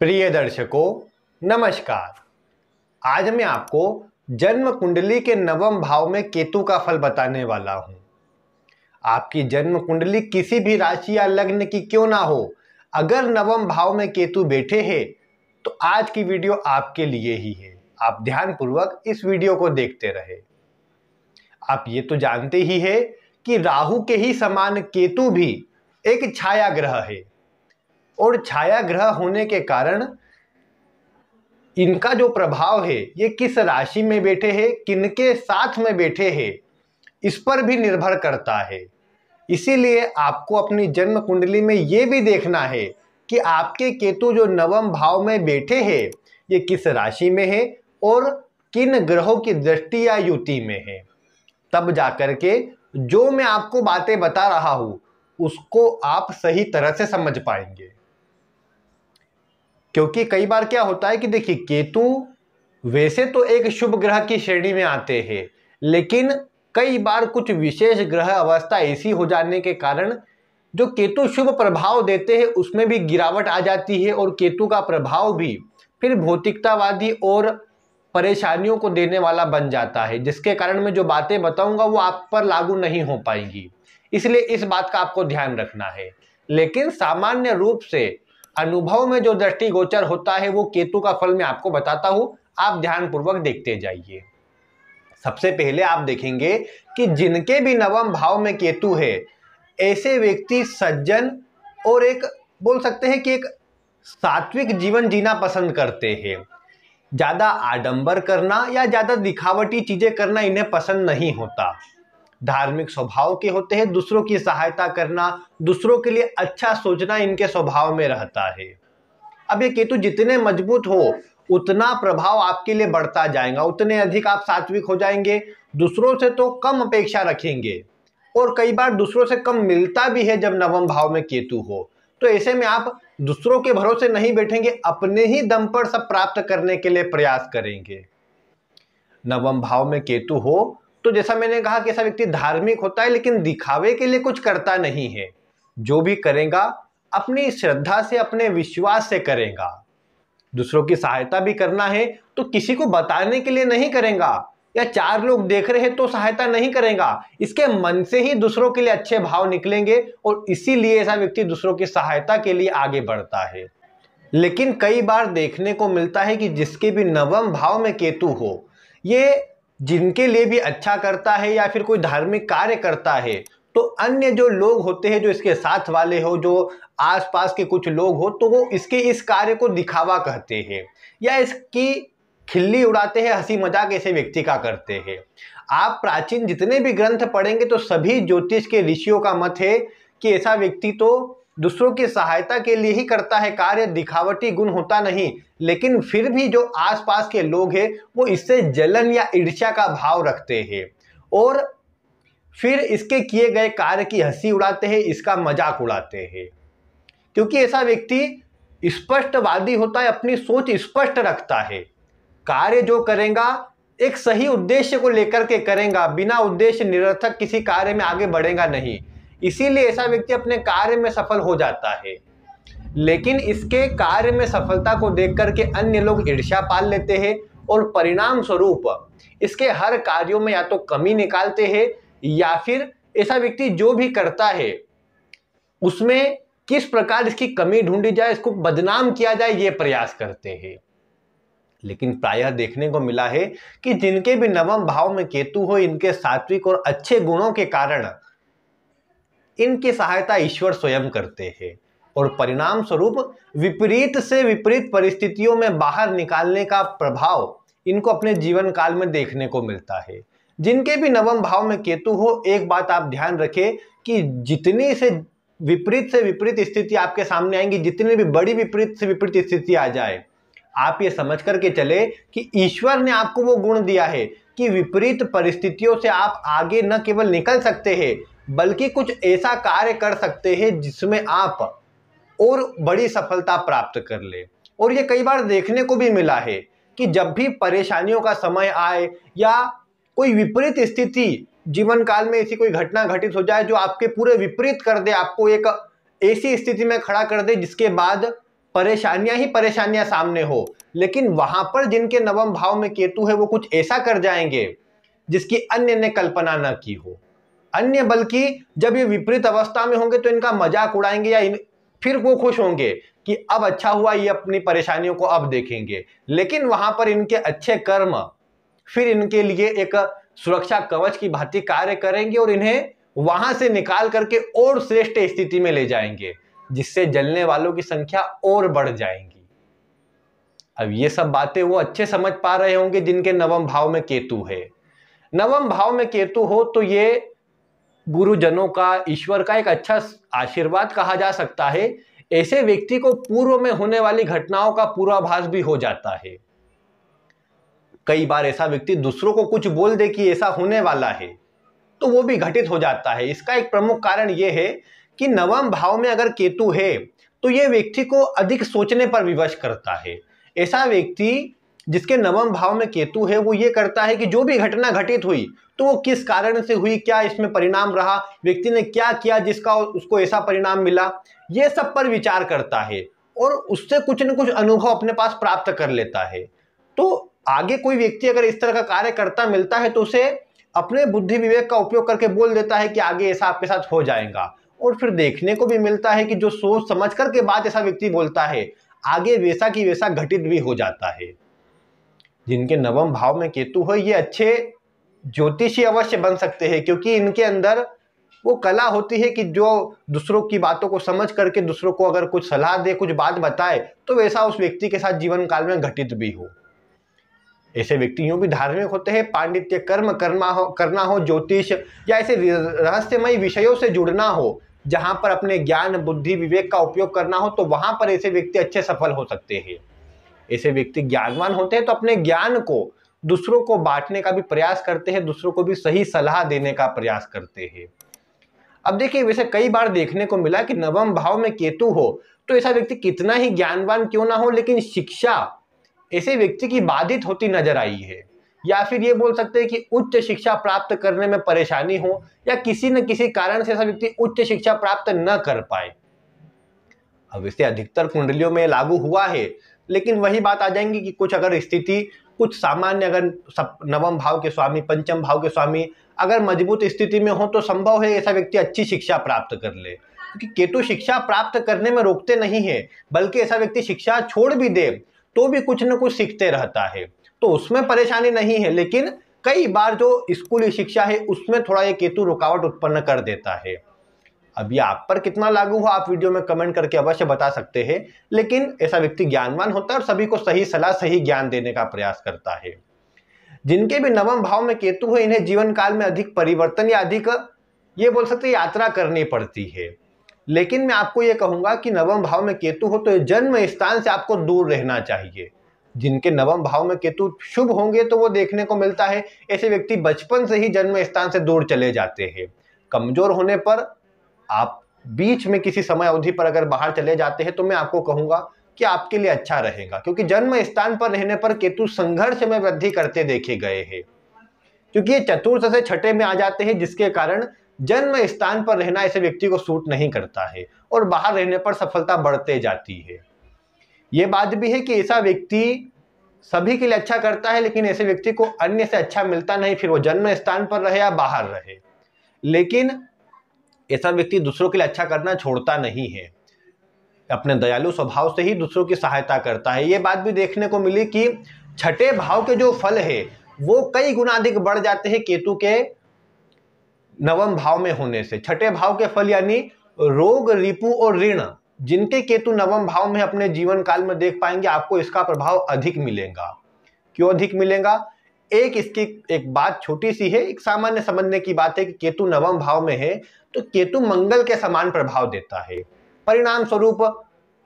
प्रिय दर्शकों, नमस्कार। आज मैं आपको जन्म कुंडली के नवम भाव में केतु का फल बताने वाला हूं। आपकी जन्म कुंडली किसी भी राशि या लग्न की क्यों ना हो, अगर नवम भाव में केतु बैठे हैं तो आज की वीडियो आपके लिए ही है। आप ध्यानपूर्वक इस वीडियो को देखते रहे। आप ये तो जानते ही है कि राहु के ही समान केतु भी एक छाया ग्रह है और छाया ग्रह होने के कारण इनका जो प्रभाव है ये किस राशि में बैठे हैं, किनके साथ में बैठे हैं, इस पर भी निर्भर करता है। इसीलिए आपको अपनी जन्म कुंडली में ये भी देखना है कि आपके केतु जो नवम भाव में बैठे हैं ये किस राशि में है और किन ग्रहों की दृष्टि या युति में है। तब जाकर के जो मैं आपको बातें बता रहा हूं उसको आप सही तरह से समझ पाएंगे। क्योंकि कई बार क्या होता है कि देखिए, केतु वैसे तो एक शुभ ग्रह की श्रेणी में आते हैं, लेकिन कई बार कुछ विशेष ग्रह अवस्था ऐसी हो जाने के कारण जो केतु शुभ प्रभाव देते हैं उसमें भी गिरावट आ जाती है और केतु का प्रभाव भी फिर भौतिकतावादी और परेशानियों को देने वाला बन जाता है, जिसके कारण मैं जो बातें बताऊंगा वो आप पर लागू नहीं हो पाएंगी। इसलिए इस बात का आपको ध्यान रखना है। लेकिन सामान्य रूप से अनुभव में जो दृष्टिगोचर होता है वो केतु का फल मैं आपको बताता हूं, आप ध्यानपूर्वक देखते जाइए। सबसे पहले आप देखेंगे कि जिनके भी नवम भाव में केतु है ऐसे व्यक्ति सज्जन और एक बोल सकते हैं कि एक सात्विक जीवन जीना पसंद करते हैं। ज्यादा आडंबर करना या ज्यादा दिखावटी चीजें करना इन्हें पसंद नहीं होता। धार्मिक स्वभाव के होते हैं, दूसरों की सहायता करना, दूसरों के लिए अच्छा सोचना इनके स्वभाव में रहता है। अब ये केतु जितने मजबूत हो उतना प्रभाव आपके लिए बढ़ता जाएगा, उतने अधिक आप सात्विक हो जाएंगे, दूसरों से तो कम अपेक्षा रखेंगे और कई बार दूसरों से कम मिलता भी है जब नवम भाव में केतु हो। तो ऐसे में आप दूसरों के भरोसे नहीं बैठेंगे, अपने ही दम पर सब प्राप्त करने के लिए प्रयास करेंगे। नवम भाव में केतु हो तो जैसा मैंने कहा कि ऐसा व्यक्ति धार्मिक होता है लेकिन दिखावे के लिए कुछ करता नहीं है। जो भी करेगा अपनी श्रद्धा से, अपने विश्वास से करेगा। दूसरों की सहायता भी करना है तो किसी को बताने के लिए नहीं करेगा या चार लोग देख रहे हैं तो सहायता नहीं करेगा, इसके मन से ही दूसरों के लिए अच्छे भाव निकलेंगे और इसीलिए ऐसा व्यक्ति दूसरों की सहायता के लिए आगे बढ़ता है। लेकिन कई बार देखने को मिलता है कि जिसके भी नवम भाव में केतु हो ये जिनके लिए भी अच्छा करता है या फिर कोई धार्मिक कार्य करता है तो अन्य जो लोग होते हैं, जो इसके साथ वाले हो, जो आसपास के कुछ लोग हो, तो वो इसके इस कार्य को दिखावा कहते हैं या इसकी खिल्ली उड़ाते हैं, हंसी मजाक ऐसे व्यक्ति का करते हैं। आप प्राचीन जितने भी ग्रंथ पढ़ेंगे तो सभी ज्योतिष के ऋषियों का मत है कि ऐसा व्यक्ति तो दूसरों की सहायता के लिए ही करता है कार्य, दिखावटी गुण होता नहीं। लेकिन फिर भी जो आसपास के लोग हैं वो इससे जलन या ईर्ष्या का भाव रखते हैं और फिर इसके किए गए कार्य की हंसी उड़ाते हैं, इसका मजाक उड़ाते हैं। क्योंकि ऐसा व्यक्ति स्पष्टवादी होता है, अपनी सोच स्पष्ट रखता है, कार्य जो करेगा एक सही उद्देश्य को लेकर के करेगा, बिना उद्देश्य निरर्थक किसी कार्य में आगे बढ़ेगा नहीं। इसीलिए ऐसा व्यक्ति अपने कार्य में सफल हो जाता है। लेकिन इसके कार्य में सफलता को देख करके अन्य लोग ईर्ष्या पाल लेते हैं और परिणाम स्वरूप इसके हर कार्यों में या तो कमी निकालते हैं या फिर ऐसा व्यक्ति जो भी करता है उसमें किस प्रकार इसकी कमी ढूंढी जाए, इसको बदनाम किया जाए, ये प्रयास करते हैं। लेकिन प्रायः देखने को मिला है कि जिनके भी नवम भाव में केतु हो, इनके सात्विक और अच्छे गुणों के कारण इनकी सहायता ईश्वर स्वयं करते हैं और परिणाम स्वरूप विपरीत से विपरीत परिस्थितियों में बाहर निकालने का प्रभाव इनको अपने जीवन काल में देखने को मिलता है। जिनके भी नवम भाव में केतु हो, एक बात आप ध्यान रखें कि जितनी से विपरीत स्थिति आपके सामने आएंगी, जितनी भी बड़ी विपरीत से विपरीत स्थिति आ जाए, आप ये समझ करके चले कि ईश्वर ने आपको वो गुण दिया है कि विपरीत परिस्थितियों से आप आगे न केवल निकल सकते हैं बल्कि कुछ ऐसा कार्य कर सकते हैं जिसमें आप और बड़ी सफलता प्राप्त कर ले। और ये कई बार देखने को भी मिला है कि जब भी परेशानियों का समय आए या कोई विपरीत स्थिति जीवन काल में ऐसी कोई घटना घटित हो जाए जो आपके पूरे विपरीत कर दे, आपको एक ऐसी स्थिति में खड़ा कर दे जिसके बाद परेशानियां ही परेशानियां सामने हो, लेकिन वहां पर जिनके नवम भाव में केतु है वो कुछ ऐसा कर जाएंगे जिसकी अन्य ने कल्पना न की हो। अन्य बल्कि जब ये विपरीत अवस्था में होंगे तो इनका मजाक उड़ाएंगे या फिर वो खुश होंगे कि अब अच्छा हुआ, ये अपनी परेशानियों को अब देखेंगे। लेकिन वहां पर इनके अच्छे कर्म फिर इनके लिए एक सुरक्षा कवच की भांति कार्य करेंगे और इन्हें वहां से निकाल करके और श्रेष्ठ स्थिति में ले जाएंगे, जिससे जलने वालों की संख्या और बढ़ जाएंगी। अब ये सब बातें वो अच्छे समझ पा रहे होंगे जिनके नवम भाव में केतु है। नवम भाव में केतु हो तो ये गुरुजनों का, ईश्वर का एक अच्छा आशीर्वाद कहा जा सकता है। ऐसे व्यक्ति को पूर्व में होने वाली घटनाओं का पूर्वाभास भी हो जाता है। कई बार ऐसा व्यक्ति दूसरों को कुछ बोल दे कि ऐसा होने वाला है तो वो भी घटित हो जाता है। इसका एक प्रमुख कारण यह है कि नवम भाव में अगर केतु है तो यह व्यक्ति को अधिक सोचने पर विवश करता है। ऐसा व्यक्ति जिसके नवम भाव में केतु है वो ये करता है कि जो भी घटना घटित हुई तो वो किस कारण से हुई, क्या इसमें परिणाम रहा, व्यक्ति ने क्या किया जिसका उसको ऐसा परिणाम मिला, ये सब पर विचार करता है और उससे कुछ न कुछ अनुभव अपने पास प्राप्त कर लेता है। तो आगे कोई व्यक्ति अगर इस तरह का कार्य करता मिलता है तो उसे अपने बुद्धि विवेक का उपयोग करके बोल देता है कि आगे ऐसा आपके साथ हो जाएगा। और फिर देखने को भी मिलता है कि जो सोच समझ करके बात ऐसा व्यक्ति बोलता है आगे वैसा की वैसा घटित भी हो जाता है। जिनके नवम भाव में केतु है ये अच्छे ज्योतिषी अवश्य बन सकते हैं, क्योंकि इनके अंदर वो कला होती है कि जो दूसरों की बातों को समझ करके दूसरों को अगर कुछ सलाह दे, कुछ बात बताए तो वैसा उस व्यक्ति के साथ जीवन काल में घटित भी हो। ऐसे व्यक्ति यूं भी धार्मिक होते हैं, पांडित्य कर्म करना हो, ज्योतिष या ऐसे रहस्यमय विषयों से जुड़ना हो जहां पर अपने ज्ञान बुद्धि विवेक का उपयोग करना हो, तो वहां पर ऐसे व्यक्ति अच्छे सफल हो सकते हैं। ऐसे व्यक्ति ज्ञानवान होते हैं तो अपने ज्ञान को दूसरों को बांटने का भी प्रयास करते हैं, दूसरों को भी सही सलाह देने का प्रयास करते हैं। अब देखिए, वैसे कई बार देखने को मिला कि नवम भाव में केतु हो तो ऐसा व्यक्ति कितना ही ज्ञानवान क्यों ना हो, लेकिन शिक्षा ऐसे व्यक्ति की बाधित होती नजर आई है। या फिर ये बोल सकते हैं कि उच्च शिक्षा प्राप्त करने में परेशानी हो या किसी न किसी कारण से ऐसा व्यक्ति उच्च शिक्षा प्राप्त न कर पाए। अब इसे अधिकतर कुंडलियों में लागू हुआ है, लेकिन वही बात आ जाएंगी कि कुछ अगर स्थिति कुछ सामान्य, अगर नवम भाव के स्वामी पंचम भाव के स्वामी अगर मजबूत स्थिति में हो तो संभव है ऐसा व्यक्ति अच्छी शिक्षा प्राप्त कर ले, क्योंकि केतु शिक्षा प्राप्त करने में रोकते नहीं है, बल्कि ऐसा व्यक्ति शिक्षा छोड़ भी दे तो भी कुछ न कुछ सीखते रहता है, तो उसमें परेशानी नहीं है। लेकिन कई बार जो स्कूली शिक्षा है उसमें थोड़ा ये केतु रुकावट उत्पन्न कर देता है। अब ये आप पर कितना लागू हुआ आप वीडियो में कमेंट करके अवश्य बता सकते हैं, लेकिन ऐसा व्यक्ति ज्ञानवान होता है और सभी को सही सलाह सही ज्ञान देने का प्रयास करता है। जिनके भी नवम भाव में केतु है इन्हें जीवन काल में अधिक परिवर्तन या अधिक ये बोल सकते यात्रा करनी पड़ती है। लेकिन मैं आपको ये कहूंगा कि नवम भाव में केतु हो तो जन्म स्थान से आपको दूर रहना चाहिए। जिनके नवम भाव में केतु शुभ होंगे तो वो देखने को मिलता है ऐसे व्यक्ति बचपन से ही जन्म स्थान से दूर चले जाते हैं। कमजोर होने पर आप बीच में किसी समय अवधि पर अगर बाहर चले जाते हैं तो मैं आपको कहूंगा कि आपके लिए अच्छा रहेगा, क्योंकि जन्म स्थान पर रहने पर केतु संघर्ष में वृद्धि करते देखे गए हैं, क्योंकि ये चतुर्थ से छठे में आ जाते हैं, जिसके कारण जन्म स्थान पर रहना ऐसे व्यक्ति को सूट नहीं करता है और बाहर रहने पर सफलता बढ़ते जाती है। ये बात भी है कि ऐसा व्यक्ति सभी के लिए अच्छा करता है, लेकिन ऐसे व्यक्ति को अन्य से अच्छा मिलता नहीं, फिर वो जन्म स्थान पर रहे या बाहर रहे। लेकिन ऐसा व्यक्ति दूसरों के लिए अच्छा करना छोड़ता नहीं है, अपने दयालु स्वभाव से ही दूसरों की सहायता करता है। ये बात भी देखने को मिली कि छठे भाव के जो फल है वो कई गुना अधिक बढ़ जाते हैं केतु के नवम भाव में होने से। छठे भाव के फल यानी रोग रिपु और ऋण, जिनके केतु नवम भाव में अपने जीवन काल में देख पाएंगे आपको इसका प्रभाव अधिक मिलेगा। क्यों अधिक मिलेगा? इसकी एक बात छोटी सी है, एक सामान्य समझने की बात है कि केतु नवम भाव में है तो केतु मंगल के समान प्रभाव देता है। परिणाम स्वरूप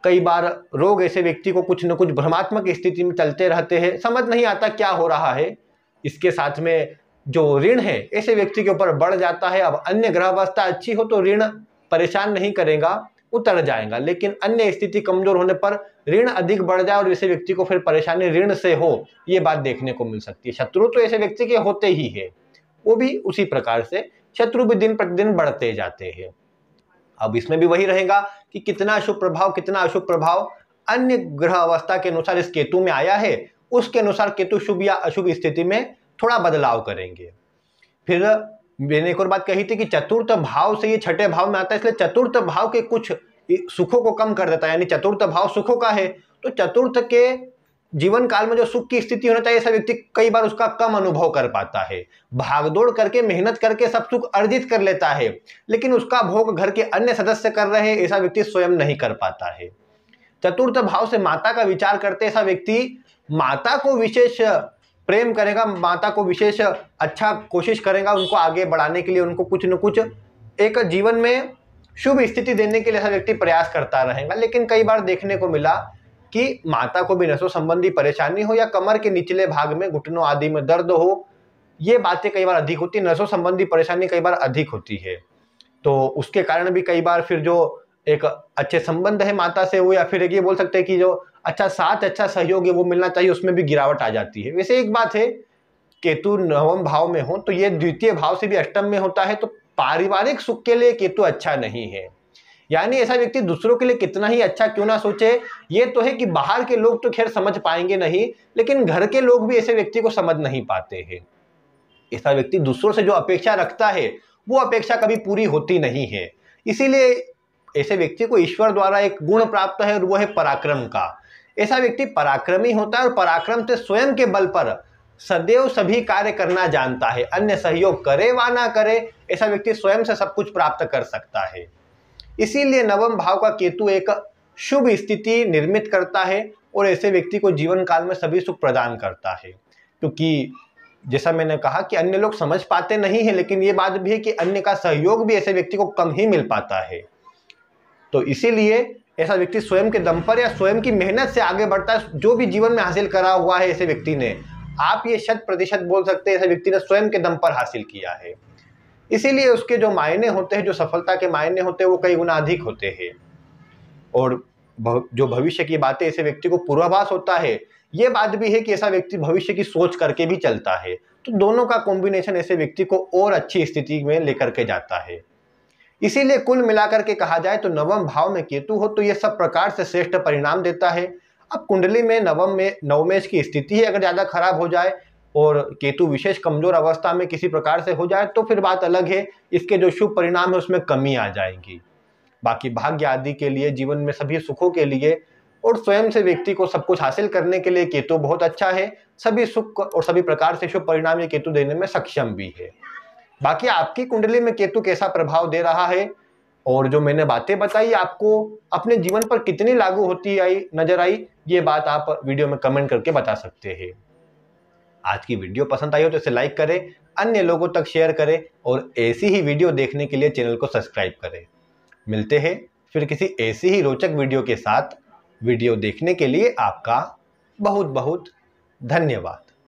कई बार रोग ऐसे व्यक्ति को कुछ न कुछ भ्रमात्मक स्थिति में चलते रहते हैं, समझ नहीं आता क्या हो रहा है। इसके साथ में जो ऋण है ऐसे व्यक्ति के ऊपर बढ़ जाता है। अब अन्य ग्रह अवस्था अच्छी हो तो ऋण परेशान नहीं करेगा, उतर जाएगा, लेकिन अन्य स्थिति कमजोर होने पर ऋण अधिक बढ़ जाए और ऐसे व्यक्ति को फिर परेशानी ऋण से हो, ये बात देखने को मिल सकती है। शत्रु तो ऐसे व्यक्ति के होते ही है, वो भी उसी प्रकार से शत्रु भी दिन प्रतिदिन बढ़ते जाते हैं। अब इसमें भी वही रहेगा कि कितना शुभ प्रभाव कितना अशुभ प्रभाव। अन्य ग्रह अवस्था के अनुसार इस केतु में आया है, उसके अनुसार केतु शुभ या अशुभ स्थिति में थोड़ा बदलाव करेंगे। फिर मैंने एक और बात कही थी कि चतुर्थ भाव से ये छठे भाव में आता है, इसलिए चतुर्थ भाव के कुछ सुखों को कम कर देता है, यानी चतुर्थ भाव सुखों का है तो चतुर्थ के जीवन काल में जो सुख की स्थिति होना चाहिए ऐसा व्यक्ति कई बार उसका कम अनुभव कर पाता है। भागदौड़ करके मेहनत करके सब सुख अर्जित कर लेता है, लेकिन उसका भोग घर के अन्य सदस्य कर रहे हैं ऐसा व्यक्ति स्वयं नहीं कर पाता है। चतुर्थ भाव से माता का विचार करते ऐसा व्यक्ति माता को विशेष प्रेम करेगा, माता को विशेष अच्छा कोशिश करेगा उनको आगे बढ़ाने के लिए, उनको कुछ न कुछ एक जीवन में शुभ स्थिति देने के लिए ऐसा व्यक्ति प्रयास करता रहेगा। लेकिन कई बार देखने को मिला कि माता को भी नसों संबंधी परेशानी हो या कमर के निचले भाग में घुटनों आदि में दर्द हो, ये बातें कई बार अधिक होती है, नसों संबंधी परेशानी कई बार अधिक होती है। तो उसके कारण भी कई बार फिर जो एक अच्छे संबंध है माता से वो, या फिर ये बोल सकते हैं कि जो अच्छा साथ अच्छा सहयोग है वो मिलना चाहिए, उसमें भी गिरावट आ जाती है। वैसे एक बात है, केतु नवम भाव में हो तो ये द्वितीय भाव से भी अष्टम में होता है, तो पारिवारिक सुख के लिए केतु अच्छा नहीं है। यानी ऐसा व्यक्ति दूसरों के लिए कितना ही अच्छा क्यों ना सोचे, ये तो है कि बाहर के लोग तो खैर समझ पाएंगे नहीं, लेकिन घर के लोग भी ऐसे व्यक्ति को समझ नहीं पाते हैं। ऐसा व्यक्ति दूसरों से जो अपेक्षा रखता है वो अपेक्षा कभी पूरी होती नहीं है। इसीलिए ऐसे व्यक्ति को ईश्वर द्वारा एक गुण प्राप्त है और वो है पराक्रम का। ऐसा व्यक्ति पराक्रमी होता है और पराक्रम से स्वयं के बल पर सदैव सभी कार्य करना जानता है, अन्य सहयोग करे वा ना करे ऐसा व्यक्ति स्वयं से सब कुछ प्राप्त कर सकता है। इसीलिए नवम भाव का केतु एक शुभ स्थिति निर्मित करता है और ऐसे व्यक्ति को जीवन काल में सभी सुख प्रदान करता है। क्योंकि जैसा मैंने कहा कि अन्य लोग समझ पाते नहीं है, लेकिन ये बात भी है कि अन्य का सहयोग भी ऐसे व्यक्ति को कम ही मिल पाता है। तो इसीलिए ऐसा व्यक्ति स्वयं के दम पर या स्वयं की मेहनत से आगे बढ़ता है। जो भी जीवन में हासिल करा हुआ है ऐसे व्यक्ति ने, आप ये 100% बोल सकते हैं ऐसे व्यक्ति ने स्वयं के दम पर हासिल किया है। इसीलिए उसके जो मायने होते हैं, जो सफलता के मायने होते हैं वो कई गुना अधिक होते हैं। और जो भविष्य की बातें ऐसे व्यक्ति को पूर्वाभास होता है, ये बात भी है कि ऐसा व्यक्ति भविष्य की सोच करके भी चलता है। तो दोनों का कॉम्बिनेशन ऐसे व्यक्ति को और अच्छी स्थिति में लेकर के जाता है। इसीलिए कुल मिलाकर के कहा जाए तो नवम भाव में केतु हो तो यह सब प्रकार से श्रेष्ठ परिणाम देता है। अब कुंडली में नवमेश की स्थिति है, अगर ज़्यादा खराब हो जाए और केतु विशेष कमजोर अवस्था में किसी प्रकार से हो जाए तो फिर बात अलग है, इसके जो शुभ परिणाम है उसमें कमी आ जाएगी। बाकी भाग्य आदि के लिए, जीवन में सभी सुखों के लिए और स्वयं से व्यक्ति को सब कुछ हासिल करने के लिए केतु बहुत अच्छा है। सभी सुख और सभी प्रकार से शुभ परिणाम ये केतु देने में सक्षम भी है। बाकी आपकी कुंडली में केतु कैसा प्रभाव दे रहा है और जो मैंने बातें बताई आपको अपने जीवन पर कितनी लागू होती आई नजर आई, ये बात आप वीडियो में कमेंट करके बता सकते हैं। आज की वीडियो पसंद आई हो तो इसे लाइक करें, अन्य लोगों तक शेयर करें और ऐसी ही वीडियो देखने के लिए चैनल को सब्सक्राइब करें। मिलते हैं फिर किसी ऐसी ही रोचक वीडियो के साथ। वीडियो देखने के लिए आपका बहुत बहुत धन्यवाद।